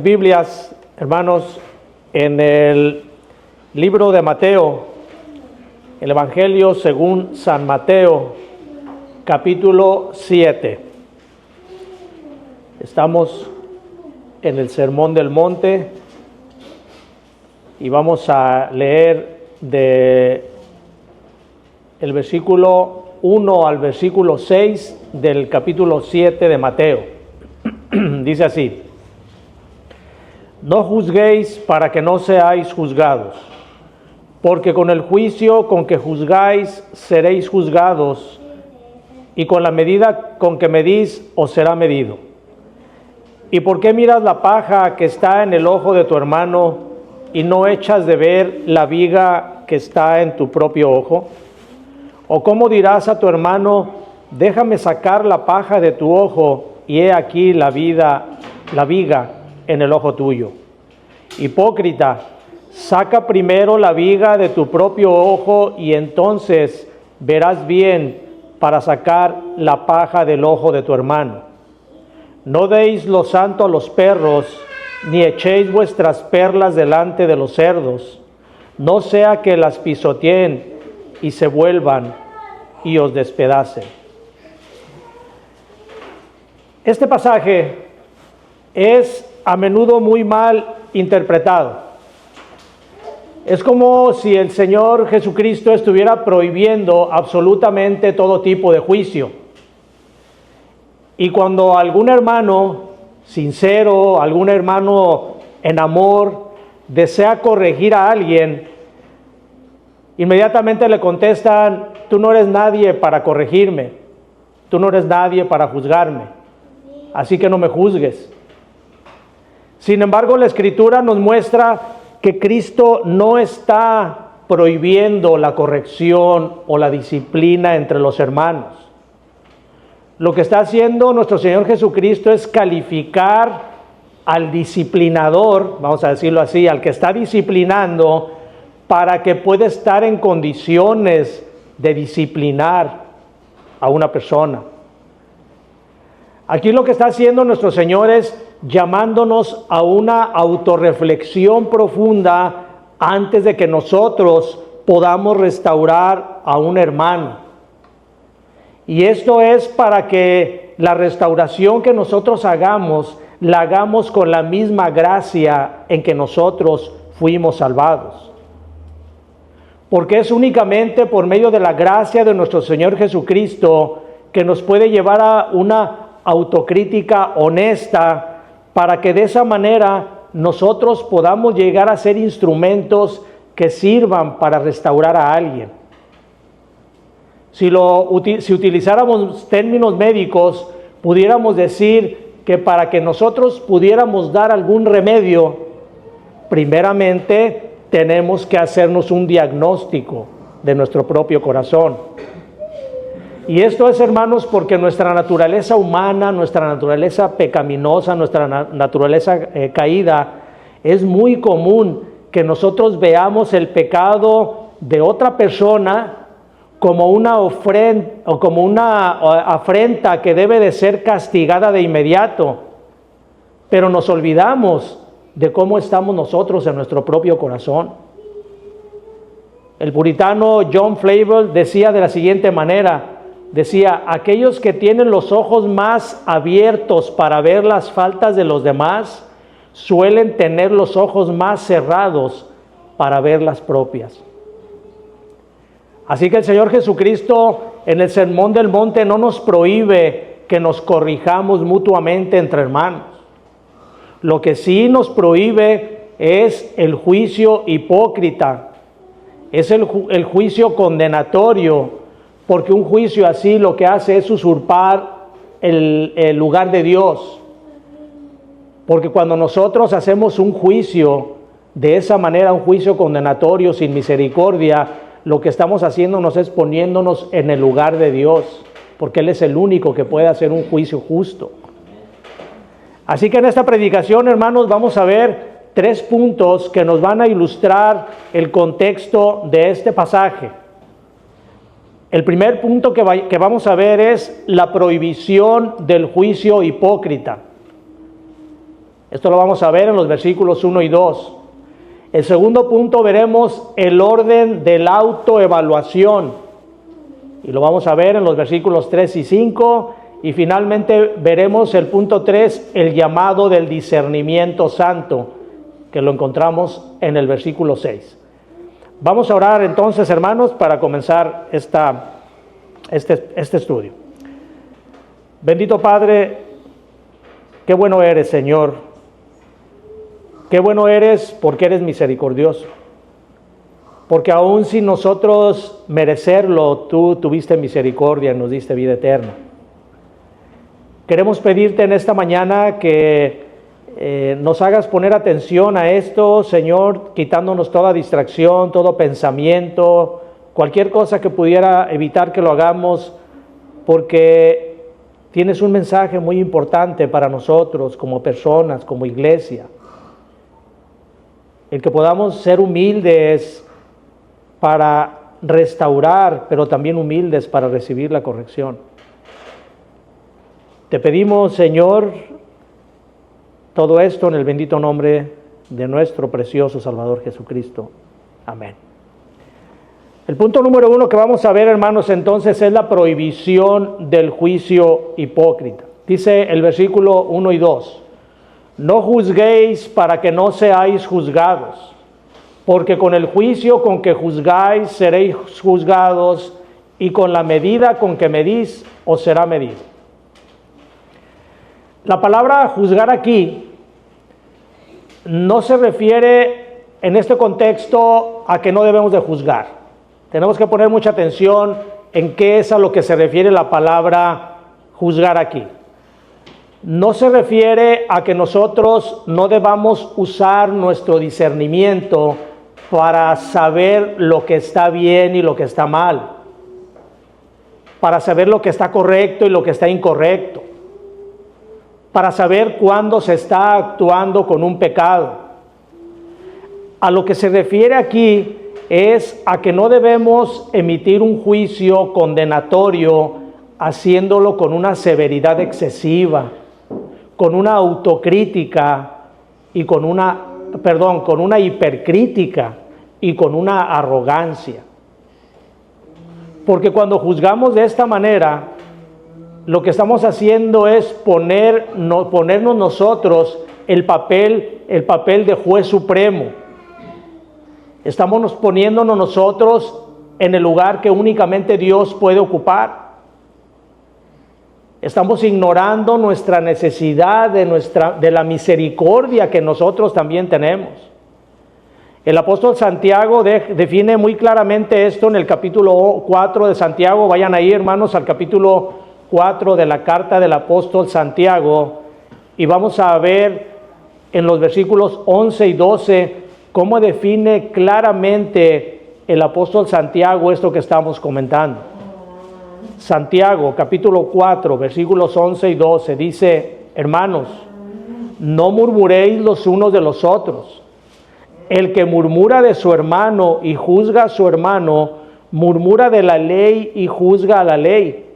sus Biblias, hermanos, en el libro de Mateo, el Evangelio según San Mateo, capítulo 7. Estamos en el Sermón del Monte y vamos a leer de el versículo 1 al versículo 6 del capítulo 7 de Mateo. Dice así: No juzguéis para que no seáis juzgados, porque con el juicio con que juzgáis seréis juzgados, y con la medida con que medís os será medido. ¿Y por qué miras la paja que está en el ojo de tu hermano y no echas de ver la viga que está en tu propio ojo? ¿O cómo dirás a tu hermano: déjame sacar la paja de tu ojo, y he aquí la viga en el ojo tuyo? Hipócrita, saca primero la viga de tu propio ojo, y entonces verás bien para sacar la paja del ojo de tu hermano. No deis lo santo a los perros, ni echéis vuestras perlas delante de los cerdos, no sea que las pisoteen y se vuelvan y os despedacen. Este pasaje es a menudo muy mal interpretado. Es como si el Señor Jesucristo estuviera prohibiendo absolutamente todo tipo de juicio. Y cuando algún hermano sincero, algún hermano en amor, desea corregir a alguien, inmediatamente le contestan: tú no eres nadie para corregirme, tú no eres nadie para juzgarme, así que no me juzgues. Sin embargo, la Escritura nos muestra que Cristo no está prohibiendo la corrección o la disciplina entre los hermanos. Lo que está haciendo nuestro Señor Jesucristo es calificar al disciplinador, vamos a decirlo así, al que está disciplinando, para que pueda estar en condiciones de disciplinar a una persona. Aquí lo que está haciendo nuestro Señor es llamándonos a una autorreflexión profunda antes de que nosotros podamos restaurar a un hermano. Y esto es para que la restauración que nosotros hagamos, la hagamos con la misma gracia en que nosotros fuimos salvados. Porque es únicamente por medio de la gracia de nuestro Señor Jesucristo que nos puede llevar a una autocrítica honesta, para que de esa manera nosotros podamos llegar a ser instrumentos que sirvan para restaurar a alguien. Si utilizáramos términos médicos, pudiéramos decir que para que nosotros pudiéramos dar algún remedio, primeramente tenemos que hacernos un diagnóstico de nuestro propio corazón. Y esto es, hermanos, porque nuestra naturaleza humana, nuestra naturaleza pecaminosa, nuestra naturaleza caída, es muy común que nosotros veamos el pecado de otra persona como una ofrenda o como una afrenta que debe de ser castigada de inmediato, pero nos olvidamos de cómo estamos nosotros en nuestro propio corazón. El puritano John Flavel decía de la siguiente manera, decía: aquellos que tienen los ojos más abiertos para ver las faltas de los demás, suelen tener los ojos más cerrados para ver las propias. Así que el Señor Jesucristo en el Sermón del Monte no nos prohíbe que nos corrijamos mutuamente entre hermanos. Lo que sí nos prohíbe es el juicio hipócrita, es el juicio condenatorio, porque un juicio así lo que hace es usurpar el lugar de Dios. Porque cuando nosotros hacemos un juicio de esa manera, un juicio condenatorio sin misericordia, lo que estamos haciéndonos es poniéndonos en el lugar de Dios, porque Él es el único que puede hacer un juicio justo. Así que en esta predicación, hermanos, vamos a ver 3 puntos que nos van a ilustrar el contexto de este pasaje. El primer punto que vamos a ver es la prohibición del juicio hipócrita. Esto lo vamos a ver en los versículos 1 y 2. El segundo punto veremos el orden de la autoevaluación. Y lo vamos a ver en los versículos 3 y 5. Y finalmente veremos el punto 3, el llamado del discernimiento santo, que lo encontramos en el versículo 6. Vamos a orar entonces, hermanos, para comenzar este estudio. Bendito Padre, qué bueno eres, Señor. Qué bueno eres porque eres misericordioso. Porque aun sin nosotros merecerlo, tú tuviste misericordia y nos diste vida eterna. Queremos pedirte en esta mañana que nos hagas poner atención a esto, Señor, quitándonos toda distracción, todo pensamiento, cualquier cosa que pudiera evitar que lo hagamos, porque tienes un mensaje muy importante para nosotros como personas, como iglesia. El que podamos ser humildes para restaurar, pero también humildes para recibir la corrección. Te pedimos, Señor, todo esto en el bendito nombre de nuestro precioso Salvador Jesucristo. Amén. El punto número 1 que vamos a ver, hermanos, entonces es la prohibición del juicio hipócrita. Dice el versículo 1 y 2. No juzguéis para que no seáis juzgados, porque con el juicio con que juzgáis seréis juzgados, y con la medida con que medís os será medido. La palabra juzgar aquí no se refiere en este contexto a que no debemos de juzgar. Tenemos que poner mucha atención en qué es a lo que se refiere la palabra juzgar aquí. No se refiere a que nosotros no debamos usar nuestro discernimiento para saber lo que está bien y lo que está mal, para saber lo que está correcto y lo que está incorrecto, para saber cuándo se está actuando con un pecado. A lo que se refiere aquí es a que no debemos emitir un juicio condenatorio haciéndolo con una severidad excesiva, con una autocrítica y con una hipercrítica y con una arrogancia. Porque cuando juzgamos de esta manera, lo que estamos haciendo es ponernos nosotros el papel de juez supremo. Estamos poniéndonos nosotros en el lugar que únicamente Dios puede ocupar. Estamos ignorando nuestra necesidad de la misericordia que nosotros también tenemos. El apóstol Santiago define muy claramente esto en el capítulo 4 de Santiago. Vayan ahí, hermanos, al capítulo 4 de la carta del apóstol Santiago, y vamos a ver en los versículos 11 y 12 cómo define claramente el apóstol Santiago esto que estamos comentando. Santiago, capítulo 4, versículos 11 y 12, dice: hermanos, no murmuréis los unos de los otros. El que murmura de su hermano y juzga a su hermano, murmura de la ley y juzga a la ley.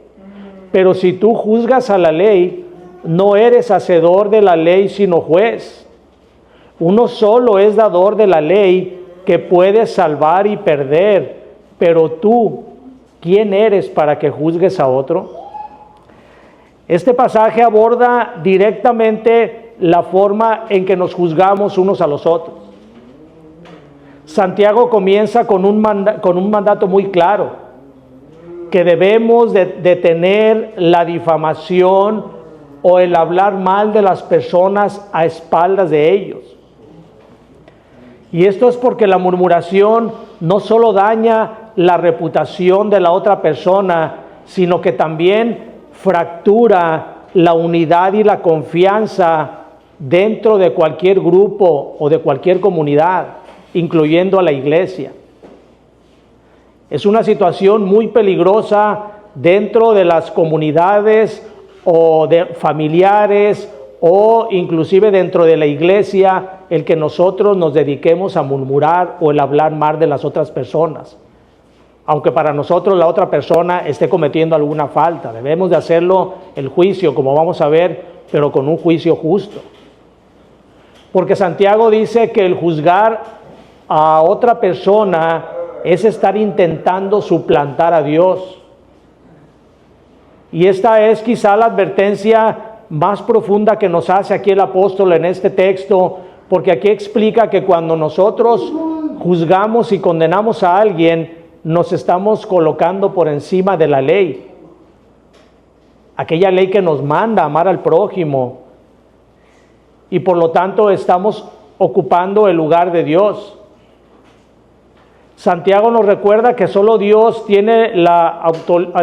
Pero si tú juzgas a la ley, no eres hacedor de la ley, sino juez. Uno solo es dador de la ley, que puede salvar y perder. Pero tú, ¿quién eres para que juzgues a otro? Este pasaje aborda directamente la forma en que nos juzgamos unos a los otros. Santiago comienza con un mandato muy claro, que debemos de detener la difamación o el hablar mal de las personas a espaldas de ellos. Y esto es porque la murmuración no solo daña la reputación de la otra persona, sino que también fractura la unidad y la confianza dentro de cualquier grupo o de cualquier comunidad, incluyendo a la iglesia. Es una situación muy peligrosa dentro de las comunidades o de familiares o inclusive dentro de la iglesia, el que nosotros nos dediquemos a murmurar o el hablar mal de las otras personas. Aunque para nosotros la otra persona esté cometiendo alguna falta, debemos de hacerlo el juicio, como vamos a ver, pero con un juicio justo. Porque Santiago dice que el juzgar a otra persona es estar intentando suplantar a Dios. Y esta es quizá la advertencia más profunda que nos hace aquí el apóstol en este texto, porque aquí explica que cuando nosotros juzgamos y condenamos a alguien, nos estamos colocando por encima de la ley. Aquella ley que nos manda a amar al prójimo. Y por lo tanto estamos ocupando el lugar de Dios. Santiago nos recuerda que solo Dios tiene la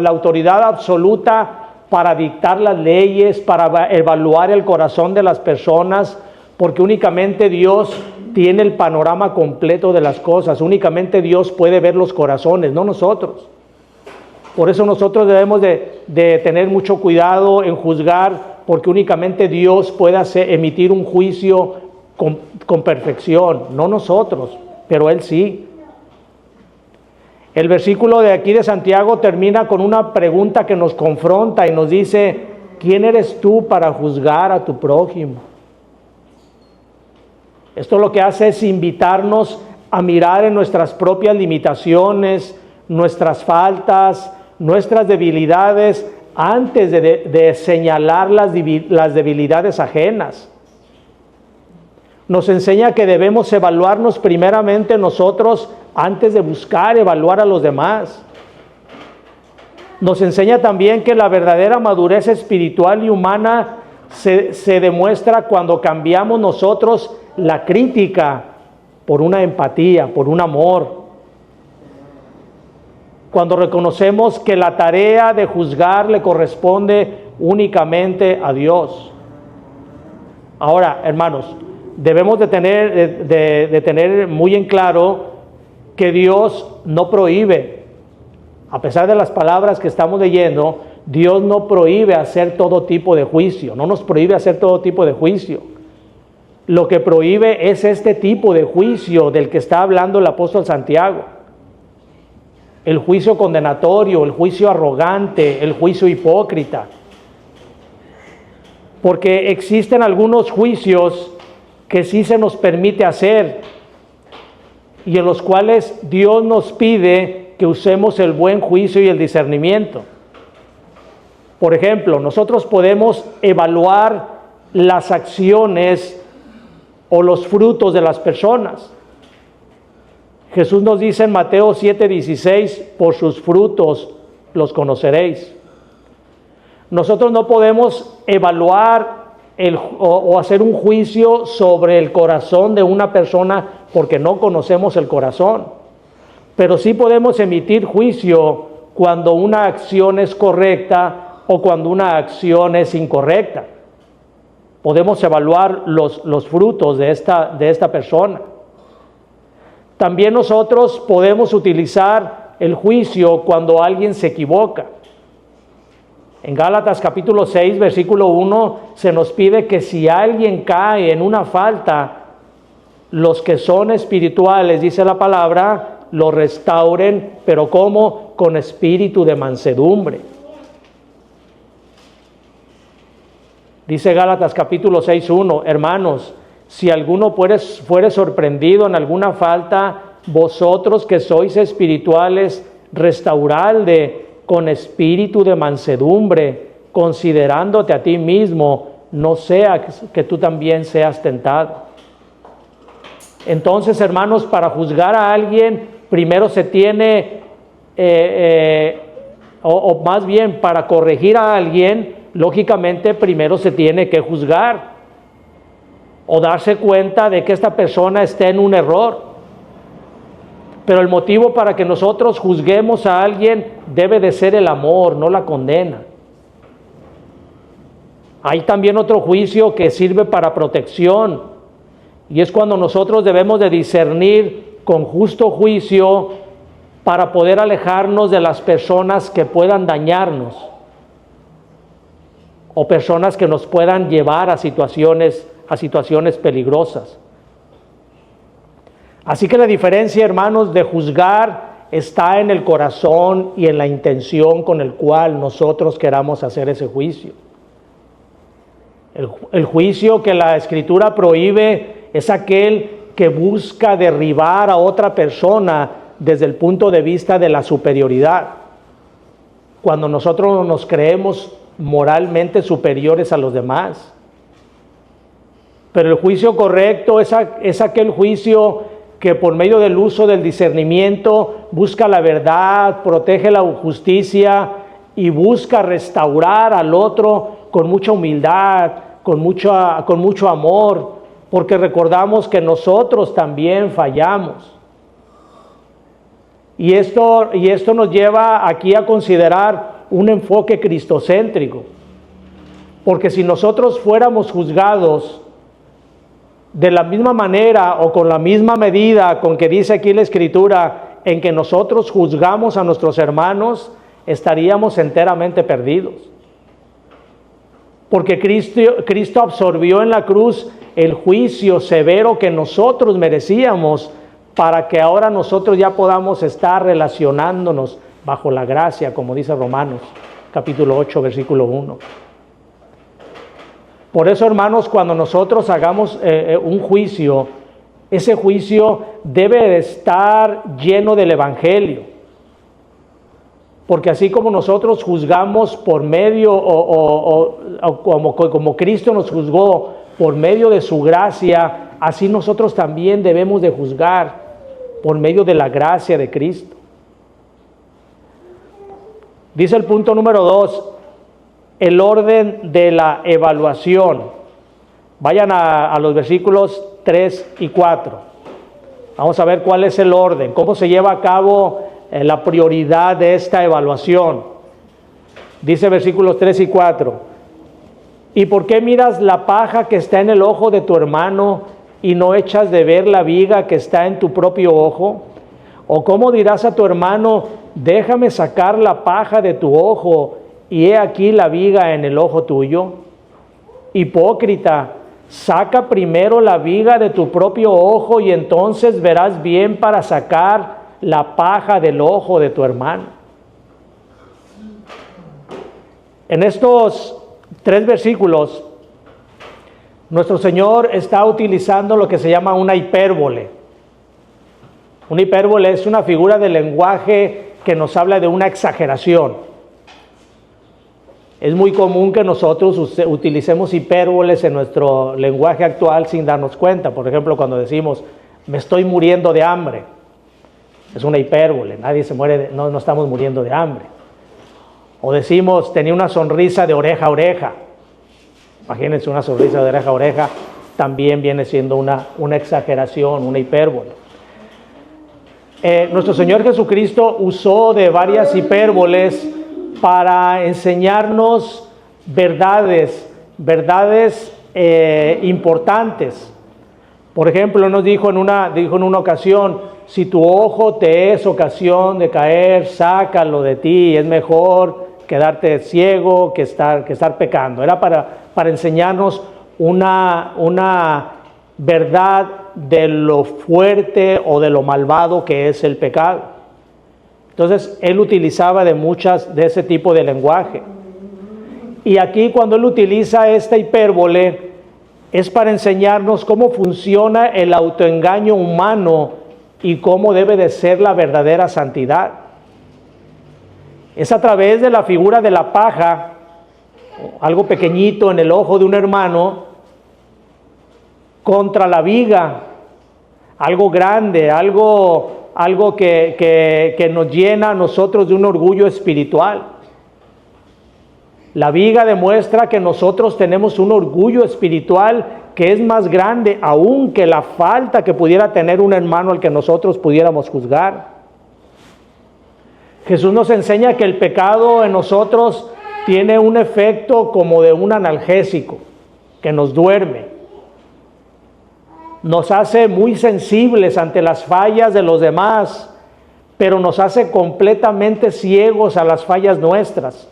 autoridad absoluta para dictar las leyes, para evaluar el corazón de las personas, porque únicamente Dios tiene el panorama completo de las cosas. Únicamente Dios puede ver los corazones, no nosotros. Por eso nosotros debemos de tener mucho cuidado en juzgar, porque únicamente Dios puede emitir un juicio con perfección, no nosotros, pero Él sí. El versículo de aquí de Santiago termina con una pregunta que nos confronta y nos dice: ¿quién eres tú para juzgar a tu prójimo? Esto lo que hace es invitarnos a mirar en nuestras propias limitaciones, nuestras faltas, nuestras debilidades, antes de señalar las debilidades ajenas. Nos enseña que debemos evaluarnos primeramente nosotros antes de buscar evaluar a los demás. Nos enseña también que la verdadera madurez espiritual y humana se demuestra cuando cambiamos nosotros la crítica por una empatía, por un amor. Cuando reconocemos que la tarea de juzgar le corresponde únicamente a Dios. Ahora, hermanos, debemos de tener muy en claro que Dios no prohíbe, a pesar de las palabras que estamos leyendo, Dios no prohíbe hacer todo tipo de juicio, no nos prohíbe hacer todo tipo de juicio. Lo que prohíbe es este tipo de juicio del que está hablando el apóstol Santiago. El juicio condenatorio, el juicio arrogante, el juicio hipócrita. Porque existen algunos juicios que sí se nos permite hacer y en los cuales Dios nos pide que usemos el buen juicio y el discernimiento. Por ejemplo, nosotros podemos evaluar las acciones o los frutos de las personas. Jesús nos dice en Mateo 7:16, por sus frutos los conoceréis. Nosotros no podemos evaluar o hacer un juicio sobre el corazón de una persona porque no conocemos el corazón. Pero sí podemos emitir juicio cuando una acción es correcta o cuando una acción es incorrecta. Podemos evaluar los frutos de esta persona. También nosotros podemos utilizar el juicio cuando alguien se equivoca. En Gálatas capítulo 6, versículo 1, se nos pide que si alguien cae en una falta, los que son espirituales, dice la palabra, lo restauren, pero ¿cómo? Con espíritu de mansedumbre. Dice Gálatas capítulo 6:1, hermanos, si alguno fuere sorprendido en alguna falta, vosotros que sois espirituales, restauradle con espíritu de mansedumbre, considerándote a ti mismo, no sea que tú también seas tentado. Entonces, hermanos, para juzgar a alguien, primero se tiene, o más bien para corregir a alguien, lógicamente primero se tiene que juzgar o darse cuenta de que esta persona está en un error. Pero el motivo para que nosotros juzguemos a alguien debe de ser el amor, no la condena. Hay también otro juicio que sirve para protección, y es cuando nosotros debemos de discernir con justo juicio para poder alejarnos de las personas que puedan dañarnos o personas que nos puedan llevar a situaciones peligrosas. Así que la diferencia, hermanos, de juzgar está en el corazón y en la intención con el cual nosotros queramos hacer ese juicio. El juicio que la Escritura prohíbe es aquel que busca derribar a otra persona desde el punto de vista de la superioridad. Cuando nosotros nos creemos moralmente superiores a los demás. Pero el juicio correcto es aquel juicio que por medio del uso del discernimiento busca la verdad, protege la justicia y busca restaurar al otro con mucha humildad, con mucho amor, porque recordamos que nosotros también fallamos. Y esto nos lleva aquí a considerar un enfoque cristocéntrico, porque si nosotros fuéramos juzgados de la misma manera o con la misma medida con que dice aquí la Escritura, en que nosotros juzgamos a nuestros hermanos, estaríamos enteramente perdidos. Porque Cristo absorbió en la cruz el juicio severo que nosotros merecíamos, para que ahora nosotros ya podamos estar relacionándonos bajo la gracia, como dice Romanos, capítulo 8, versículo 1. Por eso, hermanos, cuando nosotros hagamos un juicio, ese juicio debe de estar lleno del Evangelio. Porque así como nosotros juzgamos por medio, como Cristo nos juzgó por medio de su gracia, así nosotros también debemos de juzgar por medio de la gracia de Cristo. Dice el punto número 2, el orden de la evaluación. Vayan a los versículos 3 y 4. Vamos a ver cuál es el orden, cómo se lleva a cabo la prioridad de esta evaluación. Dice versículos 3 y 4. ¿Y por qué miras la paja que está en el ojo de tu hermano y no echas de ver la viga que está en tu propio ojo? ¿O cómo dirás a tu hermano, déjame sacar la paja de tu ojo y he aquí la viga en el ojo tuyo? Hipócrita, saca primero la viga de tu propio ojo y entonces verás bien para sacar la paja del ojo de tu hermano. En estos 3 versículos, nuestro Señor está utilizando lo que se llama una hipérbole. Una hipérbole es una figura de lenguaje que nos habla de una exageración. Es muy común que nosotros utilicemos hipérboles en nuestro lenguaje actual sin darnos cuenta. Por ejemplo, cuando decimos, me estoy muriendo de hambre. Es una hipérbole, nadie se muere, no estamos muriendo de hambre. O decimos, tenía una sonrisa de oreja a oreja. Imagínense una sonrisa de oreja a oreja, también viene siendo una exageración, una hipérbole. Nuestro Señor Jesucristo usó de varias hipérboles para enseñarnos verdades importantes. Por ejemplo, nos dijo en una ocasión, si tu ojo te es ocasión de caer, sácalo de ti, es mejor quedarte ciego que estar pecando. Era para enseñarnos una verdad de lo fuerte o de lo malvado que es el pecado. Entonces, él utilizaba de ese tipo de lenguaje. Y aquí, cuando él utiliza esta hipérbole, es para enseñarnos cómo funciona el autoengaño humano y cómo debe de ser la verdadera santidad. Es a través de la figura de la paja, algo pequeñito en el ojo de un hermano, contra la viga, algo grande, algo que nos llena a nosotros de un orgullo espiritual. La viga demuestra que nosotros tenemos un orgullo espiritual que es más grande aún que la falta que pudiera tener un hermano al que nosotros pudiéramos juzgar. Jesús nos enseña que el pecado en nosotros tiene un efecto como de un analgésico, que nos duerme. Nos hace muy sensibles ante las fallas de los demás, pero nos hace completamente ciegos a las fallas nuestras.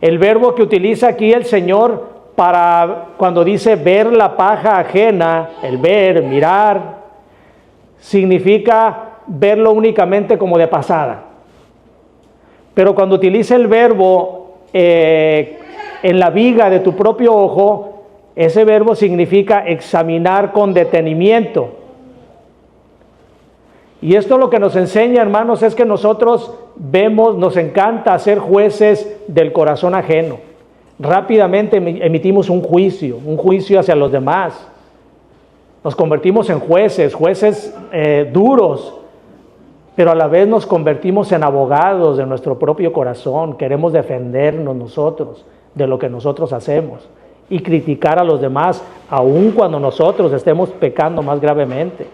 El verbo que utiliza aquí el Señor para cuando dice ver la paja ajena, el ver, mirar, significa verlo únicamente como de pasada. Pero cuando utiliza el verbo en la viga de tu propio ojo, Ese verbo significa examinar con detenimiento. Y esto lo que nos enseña, hermanos, es que nosotros nos encanta ser jueces del corazón ajeno. Rápidamente emitimos un juicio hacia los demás. Nos convertimos en jueces duros, pero a la vez nos convertimos en abogados de nuestro propio corazón. Queremos defendernos nosotros de lo que nosotros hacemos y criticar a los demás, aun cuando nosotros estemos pecando más gravemente.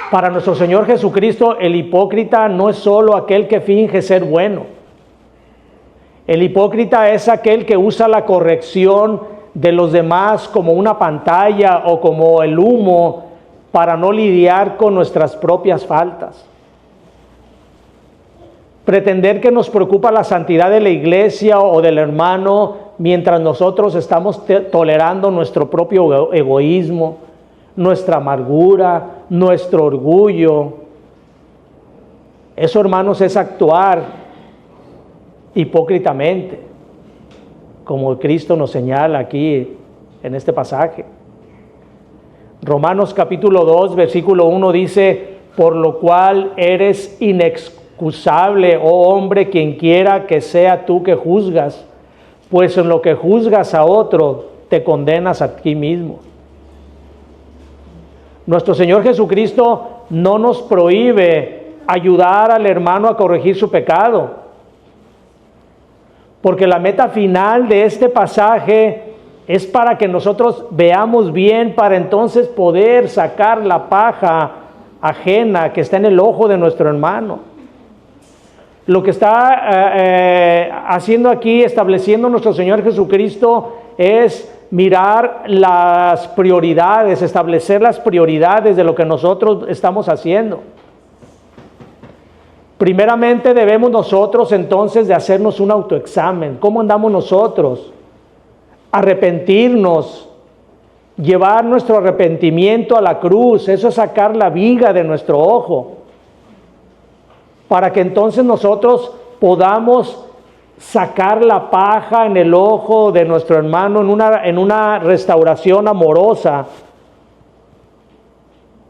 Para nuestro Señor Jesucristo, el hipócrita no es solo aquel que finge ser bueno. El hipócrita es aquel que usa la corrección de los demás como una pantalla o como el humo para no lidiar con nuestras propias faltas. Pretender que nos preocupa la santidad de la iglesia o del hermano mientras nosotros estamos tolerando nuestro propio egoísmo, nuestra amargura, nuestro orgullo. Eso, hermanos, es actuar hipócritamente, como Cristo nos señala aquí en este pasaje. Romanos capítulo 2, versículo 1 dice: por lo cual eres inexcusable, oh hombre, quien quiera que sea tú que juzgas, pues en lo que juzgas a otro, te condenas a ti mismo. Nuestro Señor Jesucristo no nos prohíbe ayudar al hermano a corregir su pecado, porque la meta final de este pasaje es para que nosotros veamos bien, para entonces poder sacar la paja ajena que está en el ojo de nuestro hermano. Lo que está haciendo aquí, estableciendo nuestro Señor Jesucristo, es mirar las prioridades, establecer las prioridades de lo que nosotros estamos haciendo. Primeramente debemos nosotros entonces de hacernos un autoexamen. ¿Cómo andamos nosotros? Arrepentirnos, llevar nuestro arrepentimiento a la cruz, eso es sacar la viga de nuestro ojo, para que entonces nosotros podamos sacar la paja en el ojo de nuestro hermano en una restauración amorosa,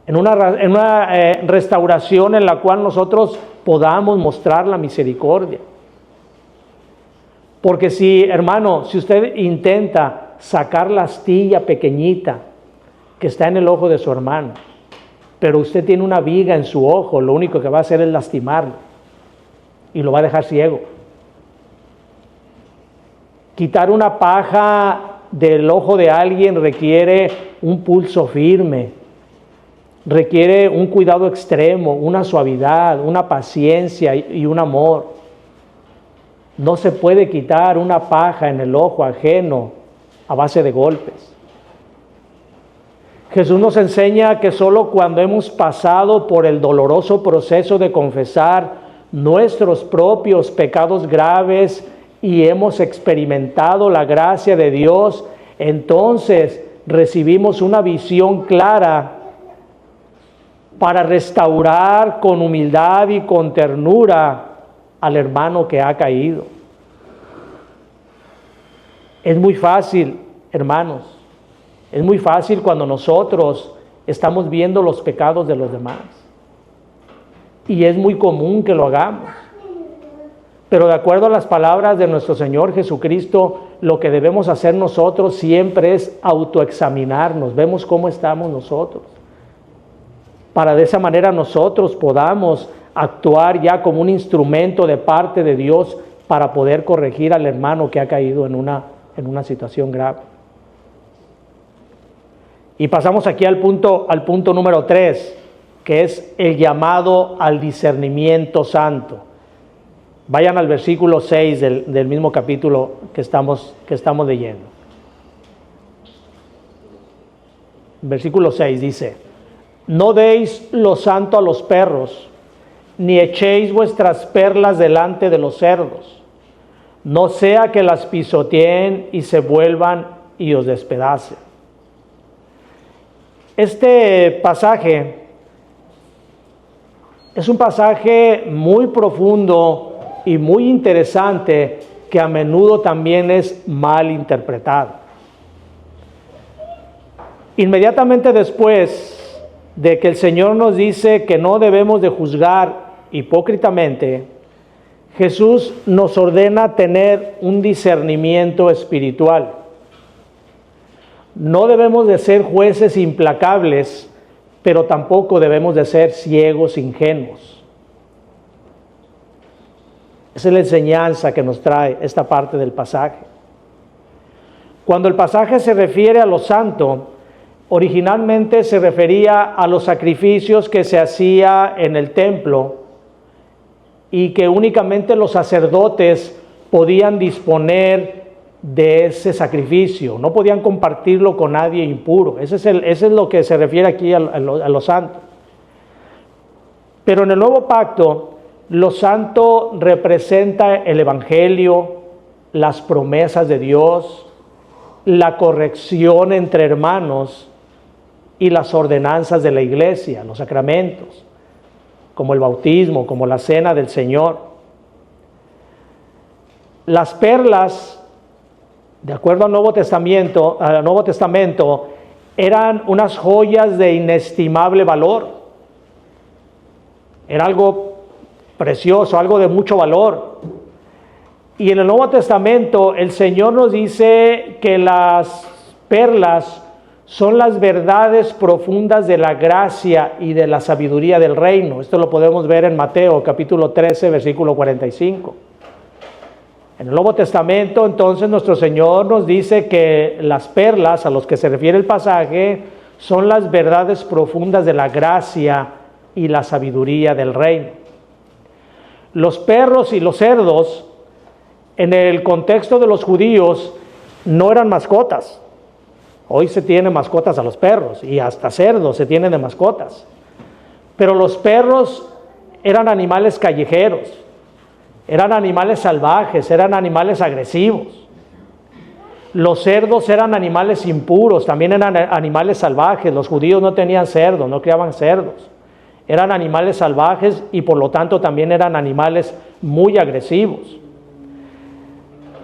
en una restauración en la cual nosotros podamos mostrar la misericordia. Porque si usted intenta sacar la astilla pequeñita que está en el ojo de su hermano, pero usted tiene una viga en su ojo, lo único que va a hacer es lastimarlo y lo va a dejar ciego. Quitar una paja del ojo de alguien requiere un pulso firme, requiere un cuidado extremo, una suavidad, una paciencia y un amor. No se puede quitar una paja en el ojo ajeno a base de golpes. Jesús nos enseña que solo cuando hemos pasado por el doloroso proceso de confesar nuestros propios pecados graves y hemos experimentado la gracia de Dios, entonces recibimos una visión clara para restaurar con humildad y con ternura al hermano que ha caído. Es muy fácil, hermanos, es muy fácil cuando nosotros estamos viendo los pecados de los demás. Y es muy común que lo hagamos. Pero de acuerdo a las palabras de nuestro Señor Jesucristo, lo que debemos hacer nosotros siempre es autoexaminarnos, vemos cómo estamos nosotros, para de esa manera nosotros podamos actuar ya como un instrumento de parte de Dios para poder corregir al hermano que ha caído en una situación grave. Y pasamos aquí al punto número 3, que es el llamado al discernimiento santo. Vayan al versículo 6 del mismo capítulo que estamos leyendo. Versículo 6 dice: no deis lo santo a los perros, ni echéis vuestras perlas delante de los cerdos, no sea que las pisoteen y se vuelvan y os despedacen. Este pasaje es un pasaje muy profundo y muy interesante que a menudo también es mal interpretado. Inmediatamente después de que el Señor nos dice que no debemos de juzgar hipócritamente, Jesús nos ordena tener un discernimiento espiritual. No debemos de ser jueces implacables, pero tampoco debemos de ser ciegos ingenuos. Esa es la enseñanza que nos trae esta parte del pasaje. Cuando el pasaje se refiere a lo santo, originalmente se refería a los sacrificios que se hacía en el templo y que únicamente los sacerdotes podían disponer de ese sacrificio, no podían compartirlo con nadie impuro. Ese es lo que se refiere aquí a lo santo. Pero en el nuevo pacto, lo santo representa el evangelio, las promesas de Dios, la corrección entre hermanos y las ordenanzas de la iglesia, los sacramentos, como el bautismo, como la cena del Señor. Las perlas, de acuerdo al Nuevo Testamento, eran unas joyas de inestimable valor. Era algo precioso, algo de mucho valor. Y en el Nuevo Testamento el Señor nos dice que las perlas son las verdades profundas de la gracia y de la sabiduría del reino. Esto lo podemos ver en Mateo capítulo 13, versículo 45. En el Nuevo Testamento, entonces, nuestro Señor nos dice que las perlas a los que se refiere el pasaje son las verdades profundas de la gracia y la sabiduría del reino. Los perros y los cerdos, en el contexto de los judíos, no eran mascotas. Hoy se tienen mascotas a los perros y hasta cerdos se tienen de mascotas. Pero los perros eran animales callejeros, eran animales salvajes, eran animales agresivos. Los cerdos eran animales impuros, también eran animales salvajes. Los judíos no tenían cerdos, no criaban cerdos. Eran animales salvajes y por lo tanto también eran animales muy agresivos.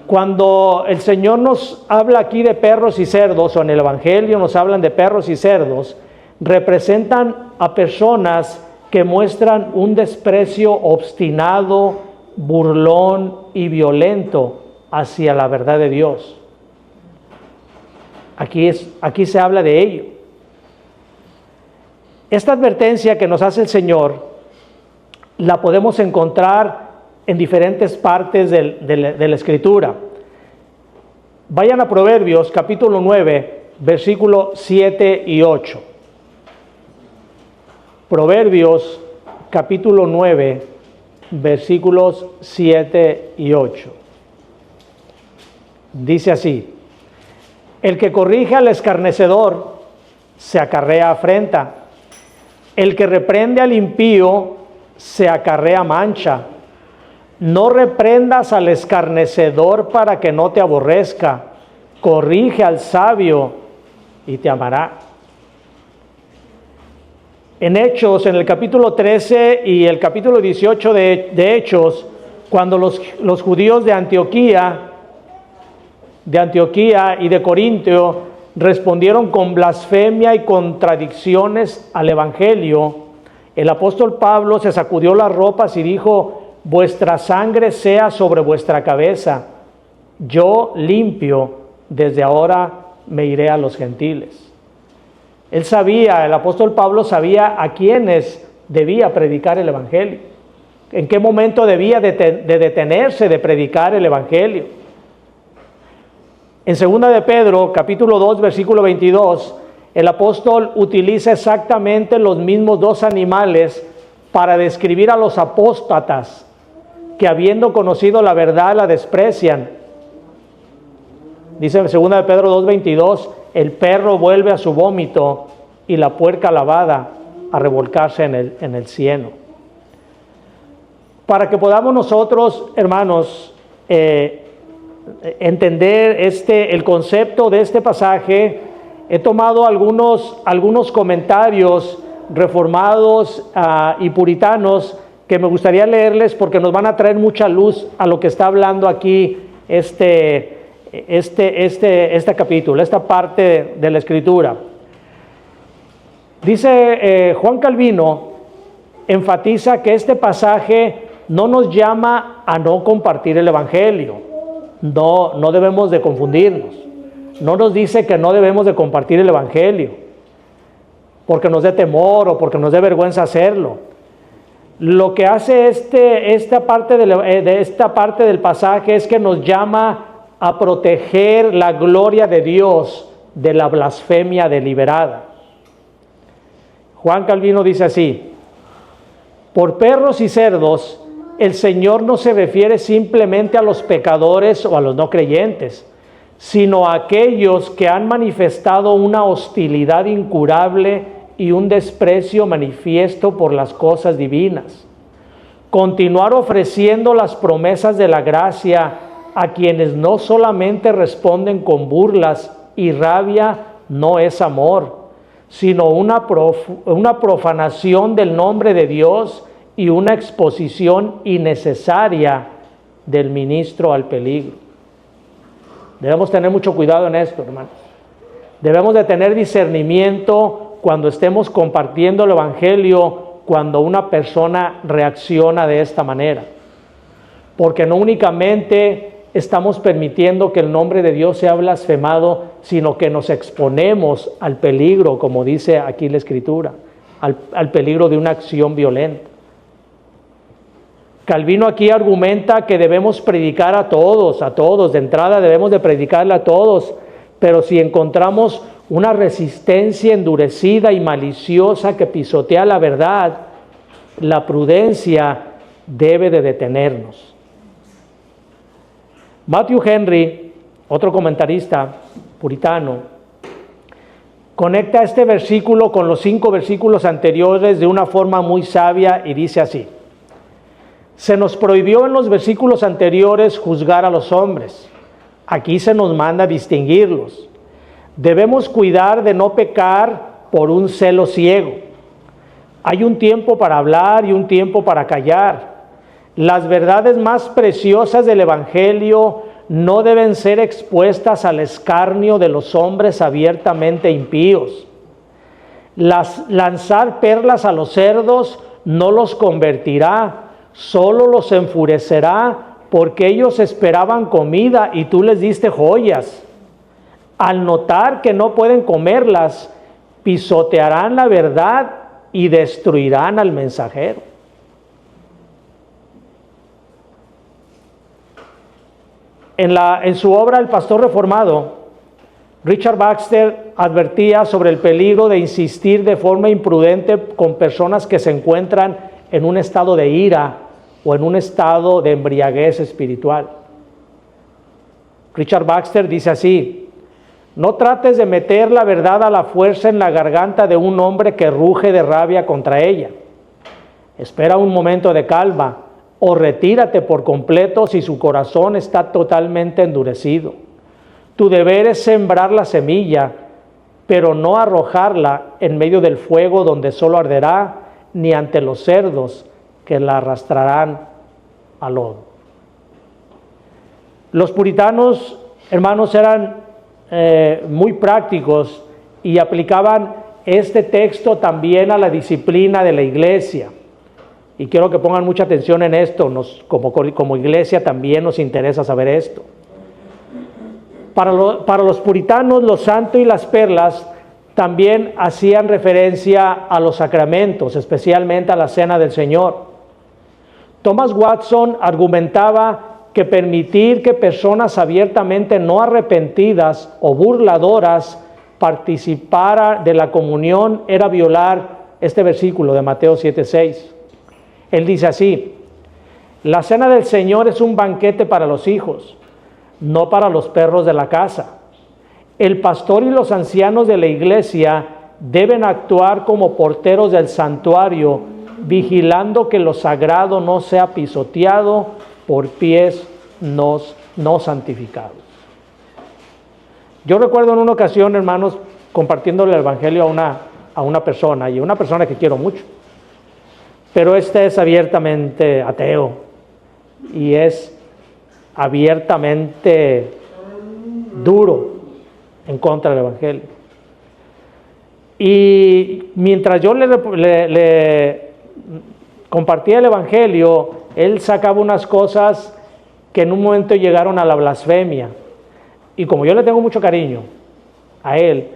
Cuando el Señor nos habla aquí de perros y cerdos, o en el Evangelio nos hablan de perros y cerdos, representan a personas que muestran un desprecio obstinado, burlón y violento hacia la verdad de Dios. Aquí se habla de ello. Esta advertencia que nos hace el Señor la podemos encontrar en diferentes partes de la Escritura. Vayan a Proverbios capítulo 9, versículos 7 y 8. Proverbios capítulo 9, versículos 7 y 8. Dice así: el que corrige al escarnecedor se acarrea afrenta, el que reprende al impío se acarrea mancha. No reprendas al escarnecedor para que no te aborrezca, corrige al sabio y te amará. En Hechos, en el capítulo 13 y el capítulo 18 de Hechos, cuando los judíos de Antioquía y de Corintio respondieron con blasfemia y contradicciones al Evangelio, el apóstol Pablo se sacudió las ropas y dijo: vuestra sangre sea sobre vuestra cabeza, yo limpio, desde ahora me iré a los gentiles. Él sabía, el apóstol Pablo sabía a quiénes debía predicar el Evangelio, en qué momento debía de detenerse de predicar el Evangelio. En 2 de Pedro, capítulo 2, versículo 22, el apóstol utiliza exactamente los mismos dos animales para describir a los apóstatas que, habiendo conocido la verdad, la desprecian. Dice en 2 de Pedro 2, 22, el perro vuelve a su vómito y la puerca lavada a revolcarse en el cieno. Para que podamos nosotros, hermanos, entender el concepto de este pasaje, he tomado algunos comentarios reformados y puritanos que me gustaría leerles porque nos van a traer mucha luz a lo que está hablando aquí este capítulo, esta parte de la Escritura. Dice Juan Calvino, enfatiza que este pasaje no nos llama a no compartir el Evangelio. No debemos de confundirnos. No nos dice que no debemos de compartir el Evangelio porque nos dé temor o porque nos dé vergüenza hacerlo. Lo que hace esta parte del pasaje es que nos llama a proteger la gloria de Dios de la blasfemia deliberada. Juan Calvino dice así: por perros y cerdos, el Señor no se refiere simplemente a los pecadores o a los no creyentes, sino a aquellos que han manifestado una hostilidad incurable y un desprecio manifiesto por las cosas divinas. Continuar ofreciendo las promesas de la gracia a quienes no solamente responden con burlas y rabia no es amor, sino una profanación del nombre de Dios y una exposición innecesaria del ministro al peligro. Debemos tener mucho cuidado en esto, hermanos. Debemos de tener discernimiento cuando estemos compartiendo el Evangelio, cuando una persona reacciona de esta manera. Porque no únicamente estamos permitiendo que el nombre de Dios sea blasfemado, sino que nos exponemos al peligro, como dice aquí la Escritura, al peligro de una acción violenta. Calvino aquí argumenta que debemos predicar a todos, de entrada debemos de predicarle a todos, pero si encontramos una resistencia endurecida y maliciosa que pisotea la verdad, la prudencia debe de detenernos. Matthew Henry, otro comentarista puritano, conecta este versículo con los 5 versículos anteriores de una forma muy sabia y dice así: se nos prohibió en los versículos anteriores juzgar a los hombres. Aquí se nos manda distinguirlos. Debemos cuidar de no pecar por un celo ciego. Hay un tiempo para hablar y un tiempo para callar. Las verdades más preciosas del Evangelio no deben ser expuestas al escarnio de los hombres abiertamente impíos. Lanzar perlas a los cerdos no los convertirá, solo los enfurecerá, porque ellos esperaban comida y tú les diste joyas. Al notar que no pueden comerlas, pisotearán la verdad y destruirán al mensajero. En su obra El Pastor Reformado, Richard Baxter advertía sobre el peligro de insistir de forma imprudente con personas que se encuentran en un estado de ira o en un estado de embriaguez espiritual. Richard Baxter dice así: no trates de meter la verdad a la fuerza en la garganta de un hombre que ruge de rabia contra ella. Espera un momento de calma o retírate por completo si su corazón está totalmente endurecido. Tu deber es sembrar la semilla, pero no arrojarla en medio del fuego donde solo arderá, ni ante los cerdos que la arrastrarán al lodo. Los puritanos, hermanos, eran muy prácticos y aplicaban este texto también a la disciplina de la iglesia. Y quiero que pongan mucha atención en esto, como iglesia también nos interesa saber esto. Para los puritanos, lo santo y las perlas también hacían referencia a los sacramentos, especialmente a la Cena del Señor. Thomas Watson argumentaba que permitir que personas abiertamente no arrepentidas o burladoras participara de la comunión era violar este versículo de Mateo 7:6. Él dice así: la cena del Señor es un banquete para los hijos, no para los perros de la casa. El pastor y los ancianos de la iglesia deben actuar como porteros del santuario, vigilando que lo sagrado no sea pisoteado por pies no santificados. Yo recuerdo en una ocasión, hermanos, compartiéndole el evangelio a una persona, y una persona que quiero mucho, pero este es abiertamente ateo y es abiertamente duro en contra del evangelio. Y mientras yo le compartía el Evangelio, él sacaba unas cosas que en un momento llegaron a la blasfemia. Y como yo le tengo mucho cariño a él,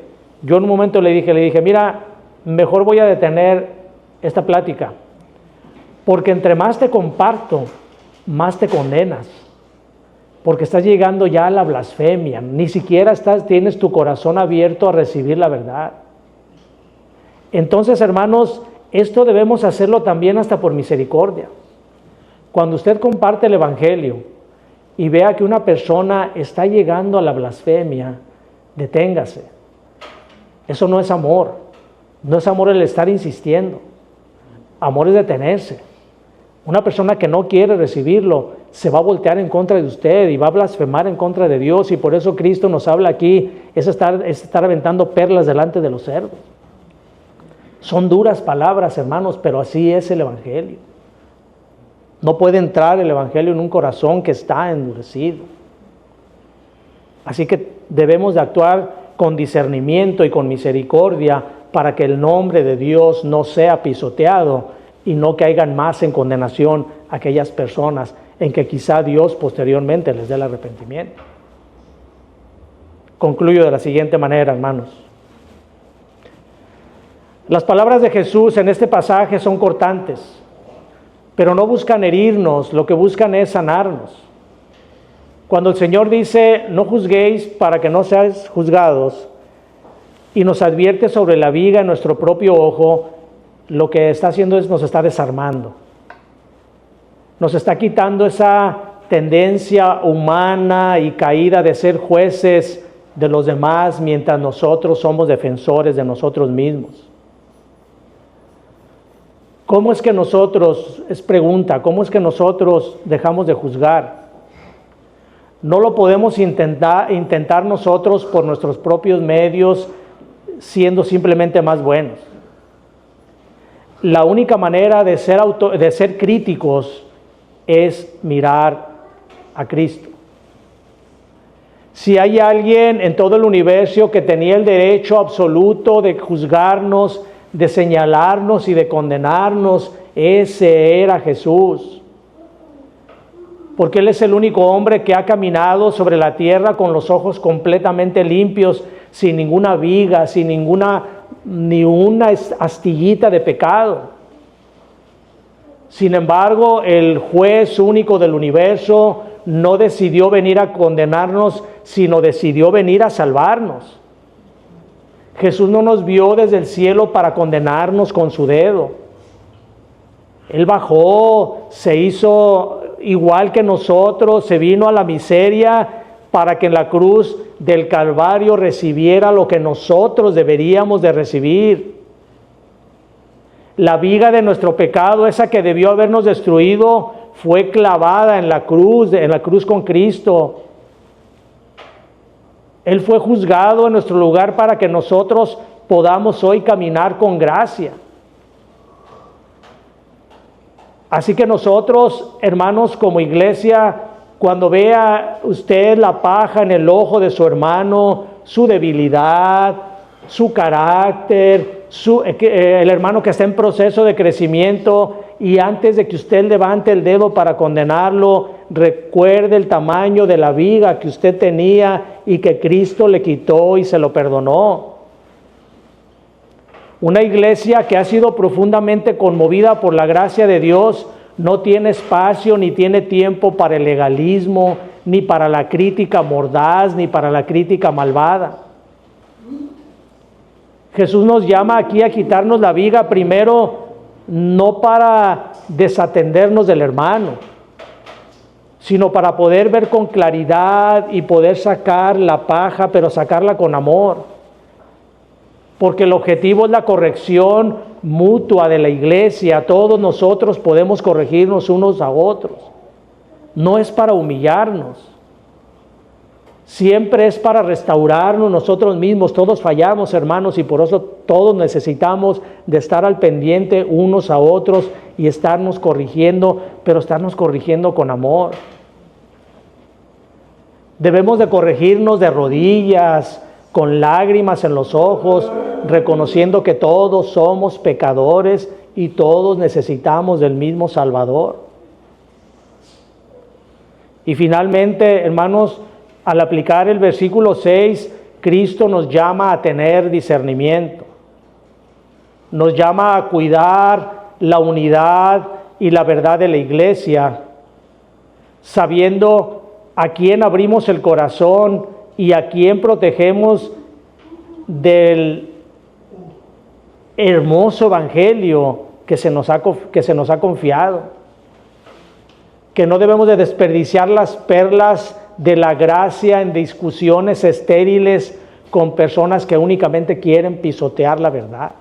yo en un momento le dije, mira, mejor voy a detener esta plática, porque entre más te comparto, más te condenas, porque estás llegando ya a la blasfemia, ni siquiera tienes tu corazón abierto a recibir la verdad. Entonces, hermanos, esto debemos hacerlo también hasta por misericordia. Cuando usted comparte el Evangelio y vea que una persona está llegando a la blasfemia, deténgase. Eso no es amor. No es amor el estar insistiendo. Amor es detenerse. Una persona que no quiere recibirlo se va a voltear en contra de usted y va a blasfemar en contra de Dios, y por eso Cristo nos habla aquí, es estar aventando perlas delante de los cerdos. Son duras palabras, hermanos, pero así es el Evangelio. No puede entrar el Evangelio en un corazón que está endurecido. Así que debemos de actuar con discernimiento y con misericordia para que el nombre de Dios no sea pisoteado y no caigan más en condenación aquellas personas en que quizá Dios posteriormente les dé el arrepentimiento. Concluyo de la siguiente manera, hermanos. Las palabras de Jesús en este pasaje son cortantes, pero no buscan herirnos, lo que buscan es sanarnos. Cuando el Señor dice, no juzguéis para que no seáis juzgados, y nos advierte sobre la viga en nuestro propio ojo, lo que está haciendo es nos está desarmando. Nos está quitando esa tendencia humana y caída de ser jueces de los demás mientras nosotros somos defensores de nosotros mismos. ¿Cómo es que nosotros, es pregunta, cómo es que nosotros dejamos de juzgar? No lo podemos intentar nosotros por nuestros propios medios, siendo simplemente más buenos. La única manera de ser críticos es mirar a Cristo. Si hay alguien en todo el universo que tenía el derecho absoluto de juzgarnos, de señalarnos y de condenarnos, ese era Jesús. Porque Él es el único hombre que ha caminado sobre la tierra con los ojos completamente limpios, sin ninguna viga, sin ni una astillita de pecado. Sin embargo, el juez único del universo no decidió venir a condenarnos, sino decidió venir a salvarnos. Jesús no nos vio desde el cielo para condenarnos con su dedo. Él bajó, se hizo igual que nosotros, se vino a la miseria para que en la cruz del Calvario recibiera lo que nosotros deberíamos de recibir. La viga de nuestro pecado, esa que debió habernos destruido, fue clavada en la cruz con Cristo. Él fue juzgado en nuestro lugar para que nosotros podamos hoy caminar con gracia. Así que nosotros, hermanos, como iglesia, cuando vea usted la paja en el ojo de su hermano, su debilidad, su carácter, el hermano que está en proceso de crecimiento, y antes de que usted levante el dedo para condenarlo, recuerde el tamaño de la viga que usted tenía y que Cristo le quitó y se lo perdonó. Una iglesia que ha sido profundamente conmovida por la gracia de Dios no tiene espacio ni tiene tiempo para el legalismo, ni para la crítica mordaz, ni para la crítica malvada. Jesús nos llama aquí a quitarnos la viga primero, no para desatendernos del hermano, sino para poder ver con claridad y poder sacar la paja, pero sacarla con amor. Porque el objetivo es la corrección mutua de la iglesia. Todos nosotros podemos corregirnos unos a otros. No es para humillarnos. Siempre es para restaurarnos nosotros mismos. Todos fallamos, hermanos, y por eso todos necesitamos de estar al pendiente unos a otros y estarnos corrigiendo, pero estarnos corrigiendo con amor. Debemos de corregirnos de rodillas, con lágrimas en los ojos, reconociendo que todos somos pecadores y todos necesitamos del mismo Salvador. Y finalmente, hermanos, al aplicar el versículo 6, Cristo nos llama a tener discernimiento. Nos llama a cuidar la unidad y la verdad de la iglesia, sabiendo a quién abrimos el corazón y a quién protegemos del hermoso evangelio que se nos ha confiado. Que no debemos de desperdiciar las perlas de la gracia en discusiones estériles con personas que únicamente quieren pisotear la verdad.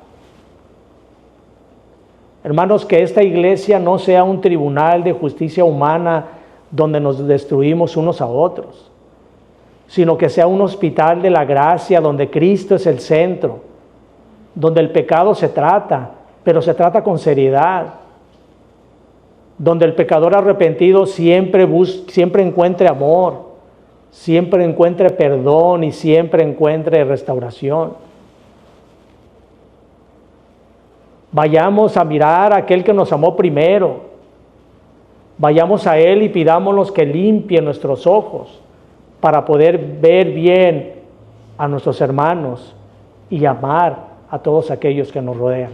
Hermanos, que esta iglesia no sea un tribunal de justicia humana donde nos destruimos unos a otros, sino que sea un hospital de la gracia donde Cristo es el centro, donde el pecado se trata, pero se trata con seriedad, donde el pecador arrepentido siempre encuentre amor, siempre encuentre perdón y siempre encuentre restauración. Vayamos a mirar a aquel que nos amó primero. Vayamos a Él y pidámoslos que limpie nuestros ojos para poder ver bien a nuestros hermanos y amar a todos aquellos que nos rodean.